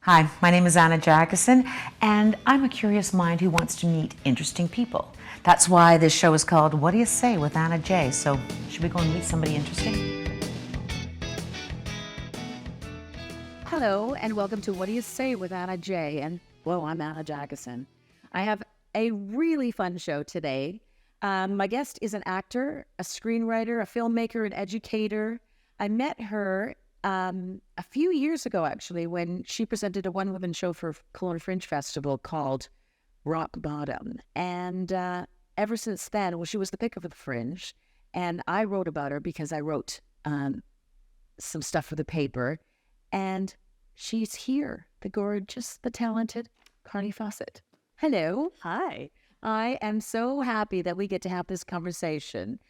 Hi, my name is Anna Jacyszyn, and I'm a curious mind who wants to meet interesting people. That's why this show is called Whattaya Say with Anna J. So, should we go and meet somebody interesting? Hello, and welcome to Whattaya Say with Anna J. And, well, I'm Anna Jacyszyn. I have a really fun show today. My guest is an actor, a screenwriter, a filmmaker, an educator. I met her a few years ago, actually, when she presented a one-woman show for Kelowna Fringe Festival called Rock Bottom. And ever since then, well, she was the pick of the Fringe. And I wrote about her because I wrote some stuff for the paper. And she's here, the gorgeous, the talented Carly Fawcett. Hello. Hi. I am so happy that we get to have this conversation.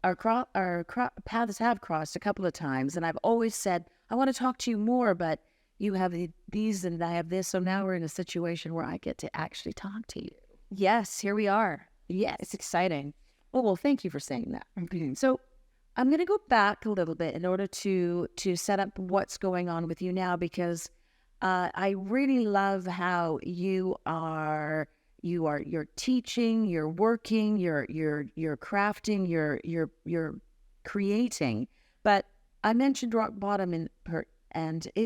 Our paths have crossed a couple of times, and I've always said, I want to talk to you more, but you have these and I have this, so now we're in a situation where I get to actually talk to you. Yes, here we are. Yes. It's exciting. Well, thank you for saying that. So I'm going to go back a little bit in order to set up what's going on with you now, because I really love how you're teaching, you're working, you're crafting, you're creating. But I mentioned Rock Bottom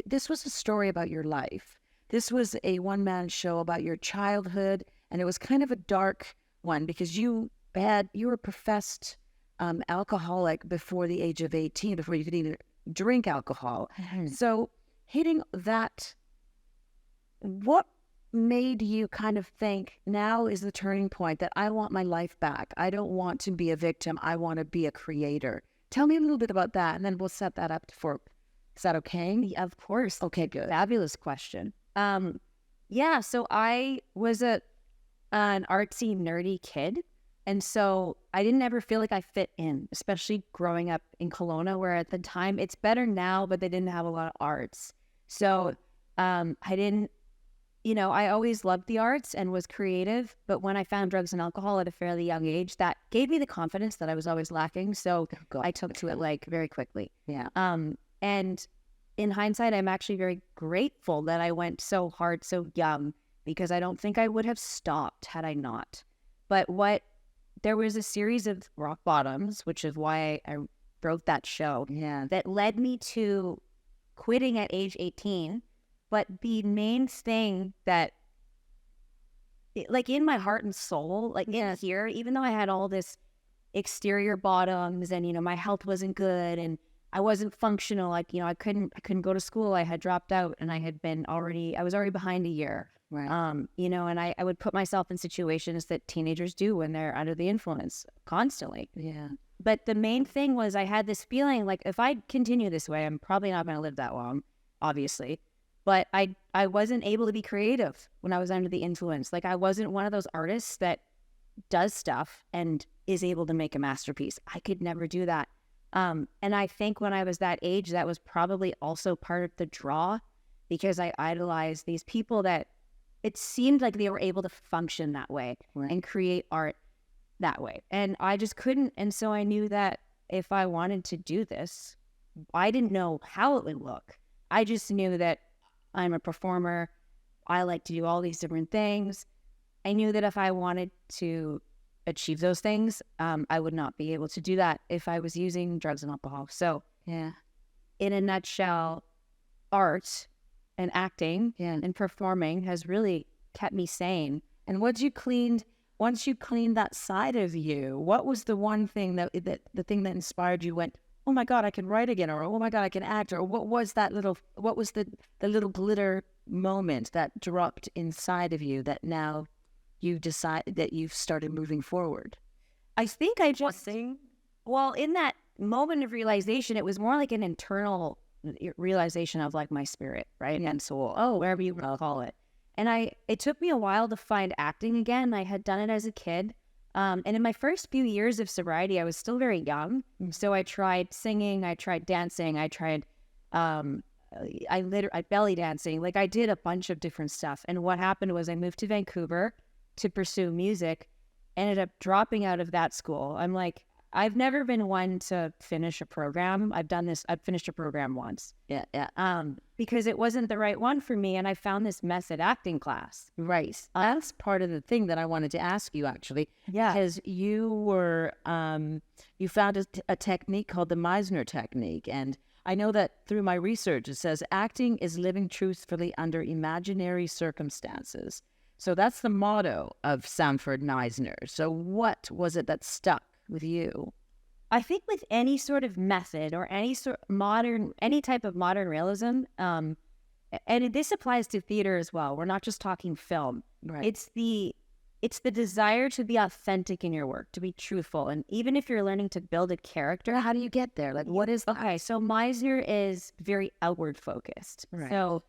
this was a story about your life. This was a one-man show about your childhood, and it was kind of a dark one because you were a professed alcoholic before the age of 18, before you could even drink alcohol. Mm-hmm. So hitting that, what made you kind of think now is the turning point that I want my life back? I don't want to be a victim. I want to be a creator. Tell me a little bit about that, and then we'll set that up is that okay? Yeah, of course. Okay, good. Fabulous question. So I was an artsy, nerdy kid. And so I didn't ever feel like I fit in, especially growing up in Kelowna, where at the time, it's better now, but they didn't have a lot of arts. So I didn't, I always loved the arts and was creative. But when I found drugs and alcohol at a fairly young age, that gave me the confidence that I was always lacking. So I took to it very quickly. Yeah. And in hindsight, I'm actually very grateful that I went so hard, so young, because I don't think I would have stopped had I not. But there was a series of rock bottoms, which is why I wrote that show, that led me to quitting at age 18. But the main thing that, in my heart and soul, in here, even though I had all this exterior bottoms and, my health wasn't good and I wasn't functional, I couldn't go to school. I had dropped out and I was already behind a year. Right. And I would put myself in situations that teenagers do when they're under the influence constantly. Yeah. But the main thing was I had this feeling like if I continue this way, I'm probably not going to live that long, obviously. But I wasn't able to be creative when I was under the influence. I wasn't one of those artists that does stuff and is able to make a masterpiece. I could never do that. And I think when I was that age, that was probably also part of the draw, because I idolized these people that it seemed like they were able to function that way and create art that way. And I just couldn't. And so I knew that if I wanted to do this, I didn't know how it would look. I just knew that I'm a performer. I like to do all these different things. I knew that if I wanted to achieve those things, I would not be able to do that if I was using drugs and alcohol. So, in a nutshell, art and acting and performing has really kept me sane. And once you cleaned that side of you, what was the one thing that the thing that inspired you went, oh my God, I can write again, or oh my God, I can act, or what was the little glitter moment that dropped inside of you that now you decide that you've started moving forward? I think in that moment of realization, it was more like an internal realization of my spirit, right? And soul, wherever you want to call it. And it took me a while to find acting again. I had done it as a kid. And in my first few years of sobriety, I was still very young. So I tried singing, I tried dancing, I tried, I belly dancing. I did a bunch of different stuff. And what happened was I moved to Vancouver to pursue music, ended up dropping out of that school. I'm I've never been one to finish a program. I've finished a program once. Because it wasn't the right one for me, and I found this method acting class. Right. That's part of the thing that I wanted to ask you, actually. Yeah. Because you were, you found a technique called the Meisner technique. And I know that through my research, it says acting is living truthfully under imaginary circumstances. So that's the motto of Sanford Meisner. So what was it that stuck with you? I think with any sort of method or any type of modern realism, and this applies to theater as well. We're not just talking film. Right. It's the desire to be authentic in your work, to be truthful. And even if you're learning to build a character, How do you get there? Like, what is that? okay, so Meisner is very outward focused. Right. So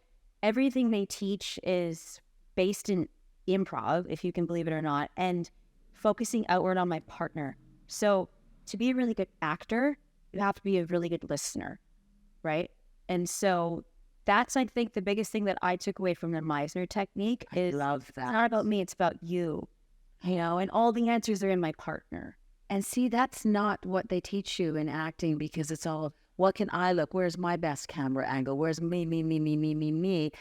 everything they teach is based in improv, if you can believe it or not, and focusing outward on my partner. So to be a really good actor, you have to be a really good listener, right? And so that's, I think, the biggest thing that I took away from the Meisner technique is love that. it's not about me, it's about you, and all the answers are in my partner. And see, that's not what they teach you in acting, because it's all, what can I look? Where's my best camera angle? Where's me?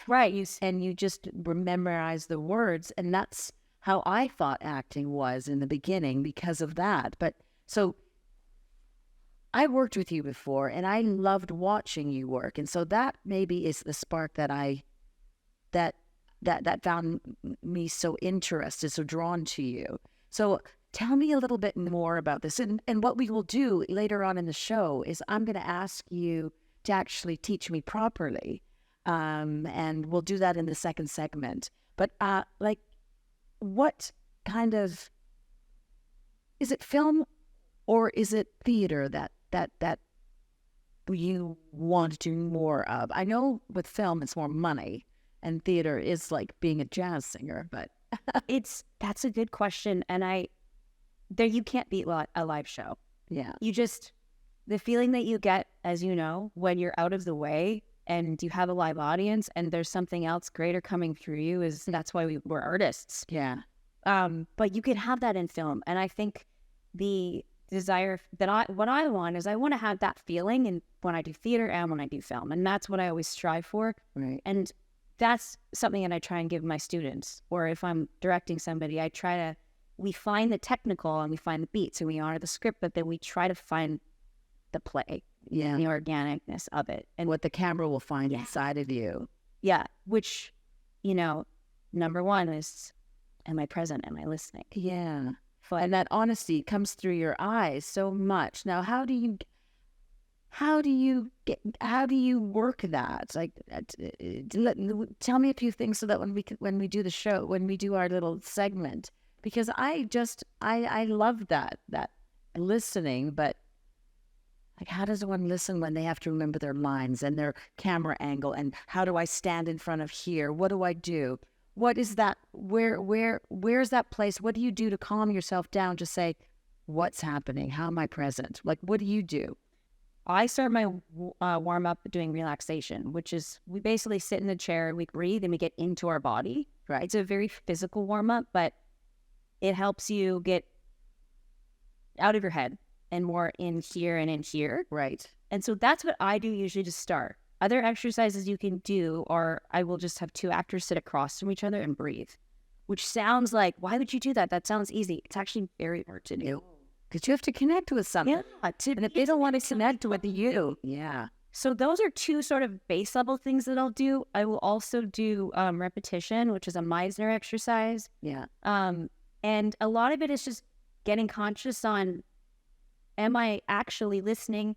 Right. And you just memorize the words. And that's how I thought acting was in the beginning because of that. But so I worked with you before, and I loved watching you work. And so that maybe is the spark that that found me so interested, so drawn to you. So tell me a little bit more about this. And what we will do later on in the show is I'm going to ask you to actually teach me properly. And we'll do that in the second segment. But like, what kind of, is it film or is it theater that you want to do more of? I know with film it's more money, and theater is like being a jazz singer, but That's a good question. And you can't beat a live show. yeah. The feeling that you get, as you know, when you're out of the way and you have a live audience and there's something else greater coming through you, that's why we're artists. Yeah. But you can have that in film. And I think the desire what I want is I want to have that feeling and when I do theater and when I do film. And that's what I always strive for. Right. And that's something that I try and give my students. Or if I'm directing somebody, we find the technical and we find the beats and we honor the script, but then we try to find the play, the organicness of it. And what the camera will find inside of you. Yeah, which, number one is, am I present? Am I listening? Yeah. But And that honesty comes through your eyes so much. Now, how do you work that? Like, tell me a few things so that when we do the show, when we do our little segment, because I love that listening, but like, how does one listen when they have to remember their lines and their camera angle, and how do I stand in front of here? What do I do? What is that? Where's that place? What do you do to calm yourself down to say, what's happening? How am I present? Like, what do you do? I start my warm up doing relaxation, which is we basically sit in the chair and we breathe and we get into our body. Right. It's a very physical warm up, but it helps you get out of your head and more in here and in here. Right. And so that's what I do usually to start. Other exercises you can do are I will just have two actors sit across from each other and breathe, which sounds like, why would you do that? That sounds easy. It's actually very hard to do. Because you have to connect with something. Yeah. And if they don't want to connect with you, yeah. So those are two sort of base level things that I'll do. I will also do repetition, which is a Meisner exercise. Yeah. And a lot of it is just getting conscious on, am I actually listening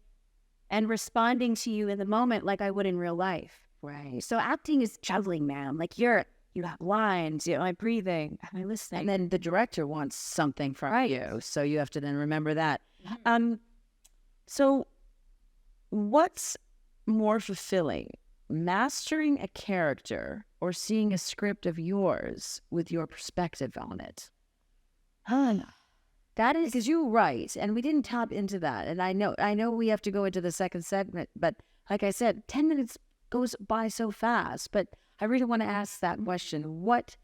and responding to you in the moment like I would in real life? Right. So acting is juggling, man. Like you have lines, am I breathing? Am I listening? And then the director wants something from you. So you have to then remember that. So what's more fulfilling, mastering a character or seeing a script of yours with your perspective on it? That is Because you write, and we didn't tap into that. And I know we have to go into the second segment, but like I said, 10 minutes goes by so fast. But I really want to ask that question. What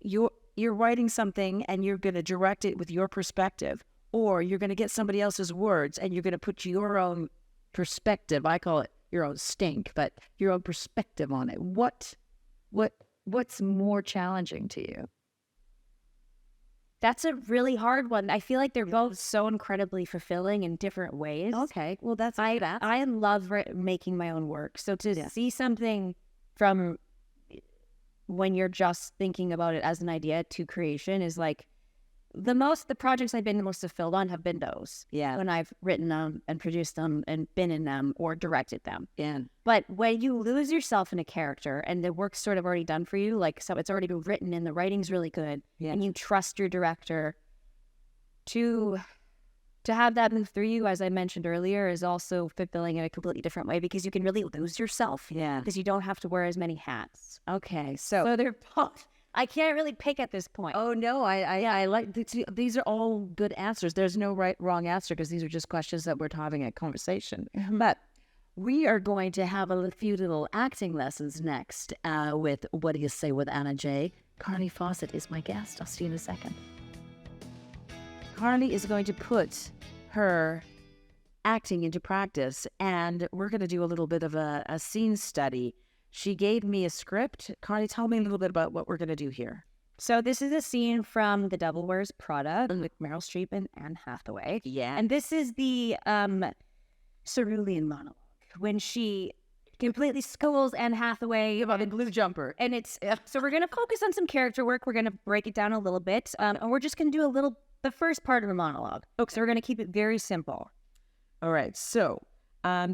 you're writing something and you're going to direct it with your perspective. or you're going to get somebody else's words and you're going to put your own perspective. I call it your own stink, but your own perspective on it. What's more challenging to you? That's a really hard one. I feel like they're both so incredibly fulfilling in different ways. Okay, well, that's I love making my own work. So to see something from when you're just thinking about it as an idea to creation is like the projects I've been the most fulfilled on have been those. Yeah. When I've written them and produced them and been in them or directed them. Yeah. But when you lose yourself in a character and the work's sort of already done for you, like, so it's already been written and the writing's really good, and you trust your director to have that move through you, as I mentioned earlier, is also fulfilling in a completely different way because you can really lose yourself. Yeah. Because you don't have to wear as many hats. Okay, so So they're both, I can't really pick at this point. oh no, I like these are all good answers. There's no right wrong answer because these are just questions that we're having a conversation. But we are going to have a few little acting lessons next with What Do You Say with Anna J. Carly Fawcett is my guest. I'll see you in a second. Carly is going to put her acting into practice, and we're going to do a little bit of a scene study. She gave me a script. Carly, tell me a little bit about what we're going to do here. So this is a scene from The Devil Wears Prada with Meryl Streep and Anne Hathaway. Yeah. And this is the cerulean monologue when she completely schools Anne Hathaway About the blue jumper. And it's so we're going to focus on some character work. We're going to break it down a little bit. And we're just going to do the first part of her monologue. Okay. So we're going to keep it very simple. All right. So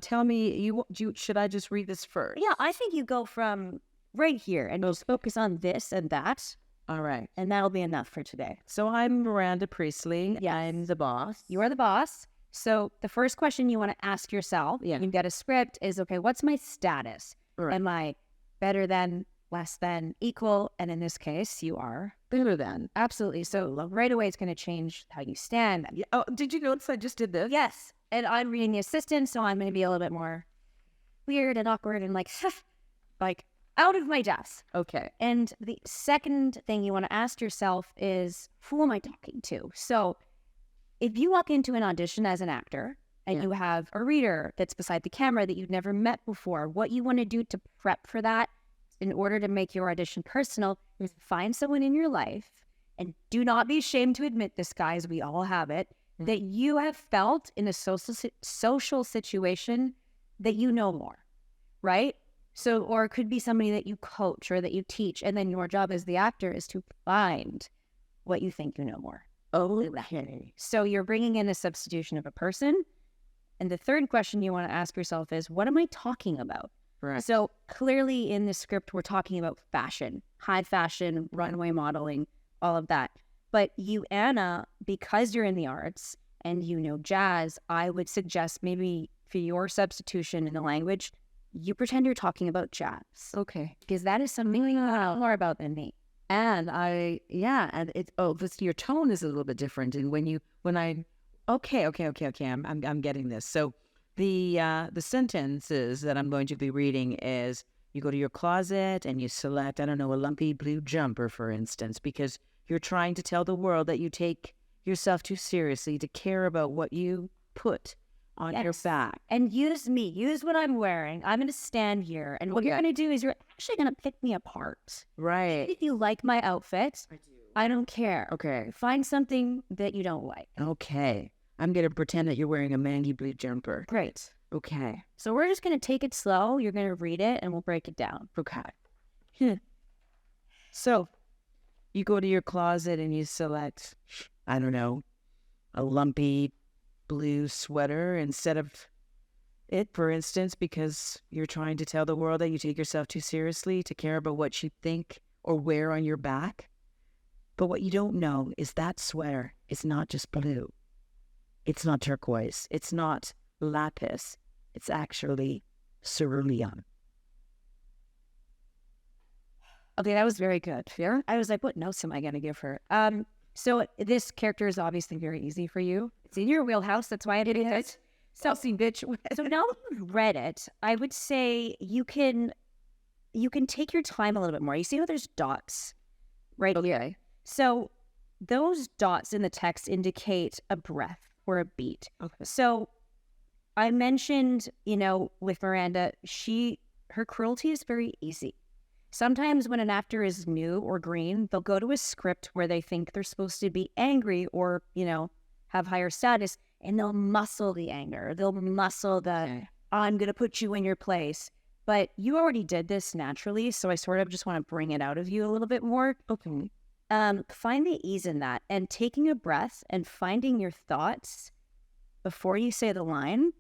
tell me, should I just read this first? Yeah, I think you go from right here and just focus on this and that. All right. And that'll be enough for today. So I'm Miranda Priestley. Yes. I'm the boss. You are the boss. So the first question you want to ask yourself, you've got a script, is, okay, what's my status? Right. Am I better than, less than, equal? And in this case, you are better than. Absolutely. So right away, it's going to change how you stand. Yeah. Oh, did you notice I just did this? Yes. And I'm reading the assistant, so I'm going to be a little bit more weird and awkward and like out of my depth. Okay. And the second thing you want to ask yourself is, who am I talking to? So if you walk into an audition as an actor and you have a reader that's beside the camera that you've never met before, what you want to do to prep for that in order to make your audition personal is find someone in your life, and do not be ashamed to admit this, guys, we all have it, that you have felt in a social situation that you know more, right? So, or it could be somebody that you coach or that you teach, and then your job as the actor is to find what you think you know more. Okay. So you're bringing in a substitution of a person. And the third question you want to ask yourself is, what am I talking about? Right. So clearly in the script, we're talking about fashion, high fashion, runway modeling, all of that. But you, Anna, because you're in the arts and you know jazz, I would suggest maybe for your substitution in the language, you pretend you're talking about jazz. Okay. Because that is something you know more about than me. And your tone is a little bit different. And I'm getting this. So the sentences that I'm going to be reading is, you go to your closet and you select, I don't know, a lumpy blue jumper, for instance, because you're trying to tell the world that you take yourself too seriously to care about what you put on your back. And use me. Use what I'm wearing. I'm going to stand here. And what you're going to do is you're actually going to pick me apart. Right. If you like my outfit, I don't care. Okay. Find something that you don't like. Okay. I'm going to pretend that you're wearing a mangy blue jumper. Great. Okay. So we're just going to take it slow. You're going to read it and we'll break it down. Okay. So you go to your closet and you select, I don't know, a lumpy blue sweater instead of it, for instance, because you're trying to tell the world that you take yourself too seriously to care about what you think or wear on your back. But what you don't know is that sweater is not just blue. It's not turquoise. It's not lapis. It's actually cerulean. Okay, that was very good. Yeah? I was like, what notes am I going to give her? So this character is obviously very easy for you. It's in your wheelhouse. That's why it is. So, bitch. So now that you've read it, I would say you can take your time a little bit more. You see how there's dots right here? So those dots in the text indicate a breath or a beat. Okay. So I mentioned, with Miranda, her cruelty is very easy. Sometimes when an actor is new or green, they'll go to a script where they think they're supposed to be angry or, have higher status, and they'll muscle the anger. They'll muscle the, I'm going to put you in your place. But you already did this naturally, so I sort of just want to bring it out of you a little bit more. Okay. Find the ease in that, and taking a breath and finding your thoughts before you say the line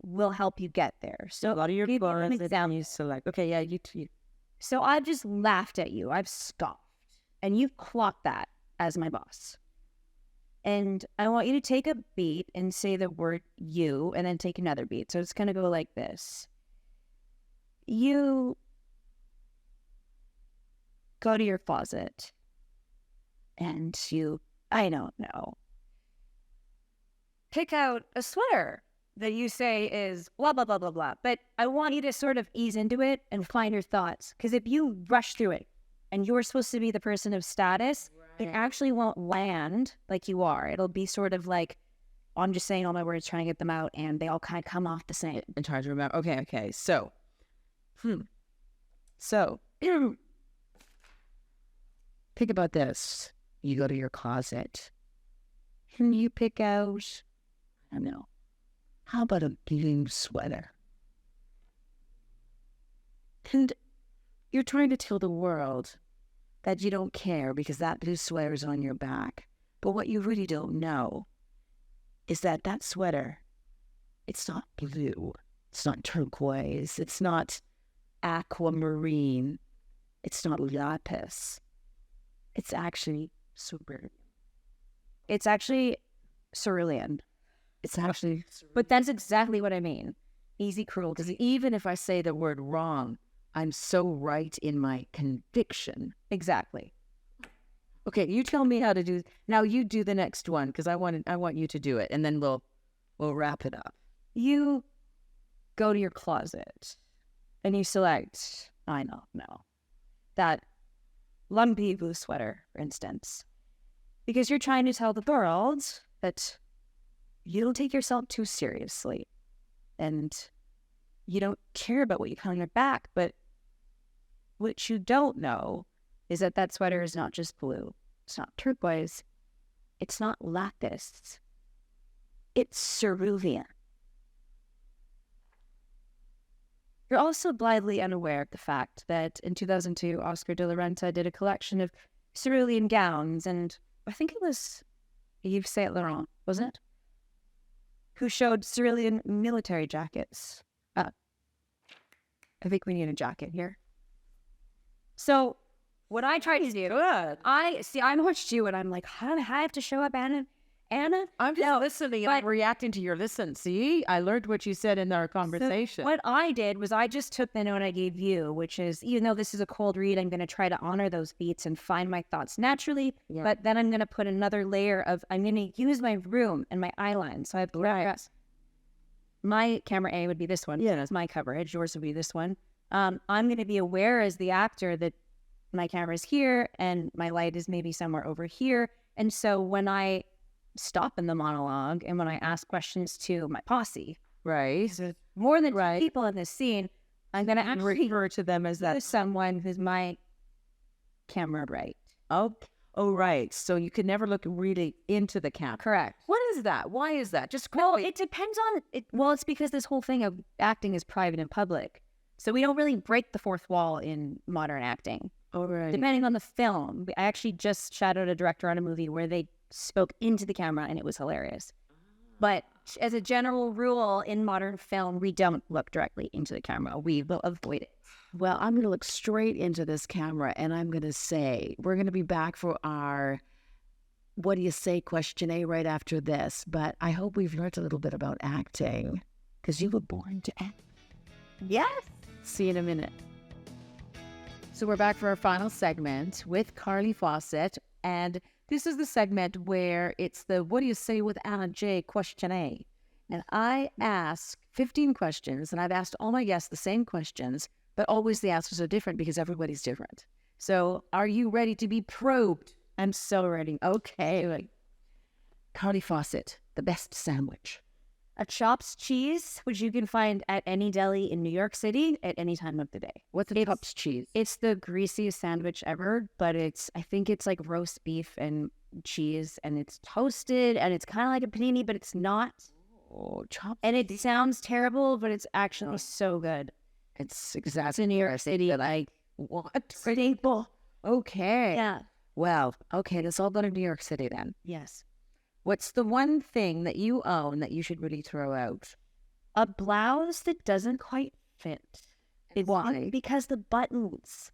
will help you get there. So a lot of your give you an bars example. you select. Okay, yeah, you. So I've just laughed at you. I've scoffed. And you've clocked that as my boss. And I want you to take a beat and say the word you, and then take another beat. So it's going to go like this. You go to your closet and I don't know, pick out a sweater that you say is blah, blah, blah, blah, blah. But I want you to sort of ease into it and find your thoughts. Because if you rush through it and you're supposed to be the person of status, it actually won't land like you are. It'll be sort of like, I'm just saying all my words, trying to get them out, and they all kind of come off the same. And try to remember. Okay. So, think about this. You go to your closet and you pick out, I don't know, how about a blue sweater? And you're trying to tell the world that you don't care because that blue sweater is on your back. But what you really don't know is that sweater, it's not blue, it's not turquoise, it's not aquamarine, it's not lapis. It's actually super. It's actually cerulean. It's actually. But that's exactly what I mean. Easy cruelty. Because even if I say the word wrong, I'm so right in my conviction. Exactly. Okay, you tell me how to do. Now you do the next one because I want you to do it, and then we'll wrap it up. You go to your closet and you select, I don't know, that lumpy blue sweater, for instance, because you're trying to tell the world that you don't take yourself too seriously and you don't care about what you put on your back. But what you don't know is that sweater is not just blue. It's not turquoise. It's not lapis. It's cerulean. You're also blithely unaware of the fact that in 2002, Oscar de la Renta did a collection of cerulean gowns, and I think it was Yves Saint Laurent, wasn't it? Who showed cerulean military jackets. I think we need a jacket here. So what I tried to do, I watched you and I'm like, how do I have to show up, Anna? I'm just listening. I'm reacting to your listen. See, I learned what you said in our conversation. So what I did was I just took the note I gave you, which is, even though this is a cold read, I'm going to try to honor those beats and find my thoughts naturally. Yeah. But then I'm going to put another layer of, I'm going to use my room and my eye line. So I have my camera A would be this one. Yeah, that's my coverage. Yours would be this one. I'm going to be aware as the actor that my camera is here and my light is maybe somewhere over here. And so when I stop in the monologue and when I ask questions to my posse, right, so more than two people in this scene, I'm going to actually refer to them as that someone who's my camera right. Oh, right. So you could never look really into the camera. Correct. What is that? Why is that? Just quickly. Well, it depends on it. Well, it's because this whole thing of acting is private and public. So we don't really break the fourth wall in modern acting. Oh, right. Depending on the film. I actually just shadowed a director on a movie where they spoke into the camera and it was hilarious. But as a general rule in modern film, we don't look directly into the camera. We will avoid it. Well, I'm going to look straight into this camera and I'm going to say, we're going to be back for our What Do You Say question A right after this. But I hope we've learned a little bit about acting because you were born to act. Yes. See you in a minute. So we're back for our final segment with Carly Fawcett. And this is the segment where it's the What Do You Say with Anna J question A. And I ask 15 questions, and I've asked all my guests the same questions, but always the answers are different because everybody's different. So are you ready to be probed? I'm so ready. Okay. Like, Carly Fawcett, the best sandwich. A chops cheese, which you can find at any deli in New York City at any time of the day. What's a chops cheese? It's the greasiest sandwich ever, but I think it's like roast beef and cheese, and it's toasted, and it's kind of like a panini, but it's not. Oh, chops. And it sounds terrible, but it's actually so good. It's exactly It's in New York City. like what? Staple. Okay. Yeah. Well, okay, let's all go to New York City then. Yes. What's the one thing that you own that you should really throw out? A blouse that doesn't quite fit. Why? Because the buttons.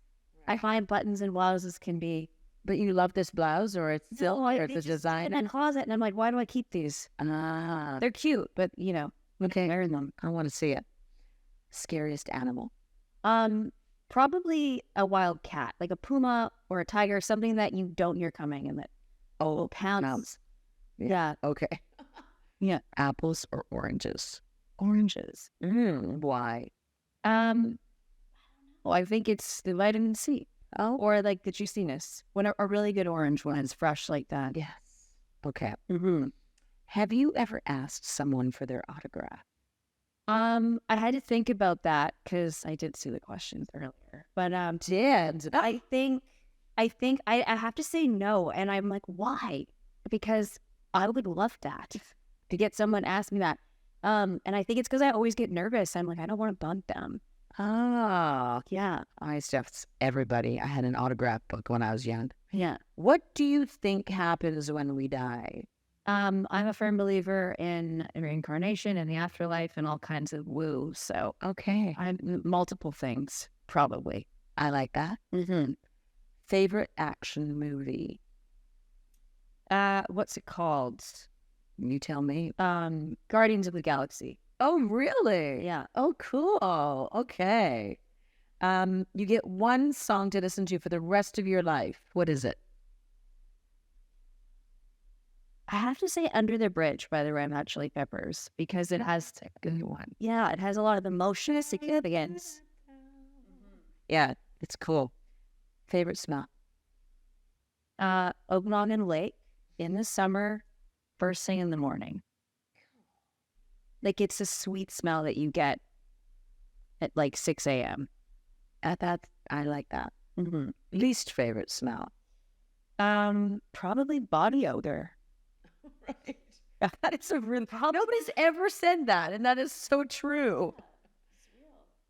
I find buttons and blouses can be. But you love this blouse, or it's silk, or it's a just design? in a closet, and I'm like, why do I keep these? Ah, They're cute, but okay. wearing them. I want to see it. Scariest animal. Probably a wild cat, like a puma or a tiger, something that you don't hear coming and that will pounce. Yeah. Okay. Yeah. Apples or oranges? Oranges. Why? Well, I think it's the vitamin C. Oh. Or like the juiciness. When a really good orange one is fresh like that. Yes. Okay. Mm-hmm. Have you ever asked someone for their autograph? I had to think about that because I did see the questions earlier. But I think I have to say no, and I'm like, why? Because I would love that to get someone to ask me that. And I think it's because I always get nervous. I'm like, I don't want to bug them. Ah, Yeah. I used to have everybody. I had an autograph book when I was young. Yeah. What do you think happens when we die? I'm a firm believer in reincarnation and the afterlife and all kinds of woo. So Okay. I'm multiple things, probably. I like that. Mm-hmm. Favorite action movie? What's it called? You tell me. Guardians of the Galaxy. Oh, really? Yeah. Oh, cool. Okay. You get one song to listen to for the rest of your life. What is it? I have to say Under the Bridge by the Red Hot Chili Peppers because it has a good one. Yeah, it has a lot of emotional significance. Yeah, it's cool. Favorite smell? Okanagan Lake in the summer, first thing in the morning. Like it's a sweet smell that you get at like 6 a.m. I like that. Mm-hmm. Least favorite smell? Probably body odor. Right. That is a real problem. Nobody's ever said that, and that is so true.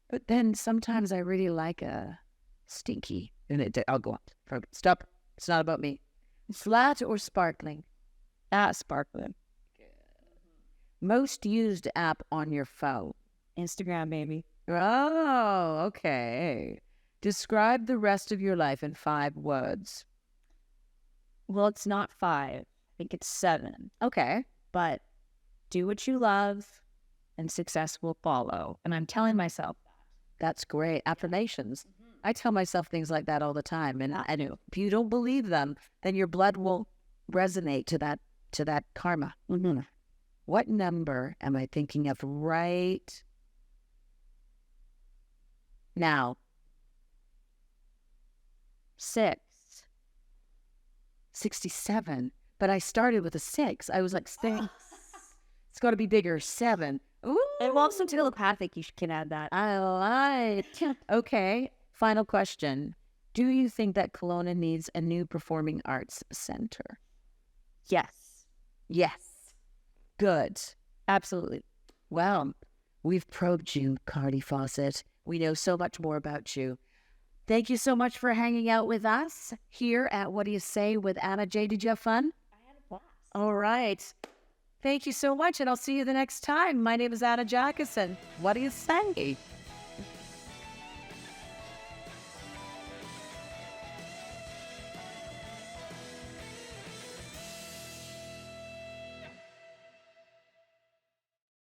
But then sometimes I really like a stinky. And I'll go on. Stop. It's not about me. Flat or sparkling? Sparkling. Most used app on your phone? Instagram, baby. Oh, okay. Describe the rest of your life in 5 words. Well, it's not 5. I think it's 7. Okay. But do what you love and success will follow. And I'm telling myself that. That's great. Affirmations. I tell myself things like that all the time. And I know if you don't believe them, then your blood will resonate to that karma. Mm-hmm. What number am I thinking of right now? 6. 67. But I started with a 6. I was like, 6. It's got to be bigger. 7. Ooh. And also telepathic, you can add that. I like. Okay. Final question. Do you think that Kelowna needs a new performing arts center? Yes. Yes. Good. Absolutely. Well, we've probed you, Carly Fawcett. We know so much more about you. Thank you so much for hanging out with us here at Whattaya Say with Anna J. Did you have fun? I had a blast. All right. Thank you so much, and I'll see you the next time. My name is Anna Jacyszyn. Whattaya Say?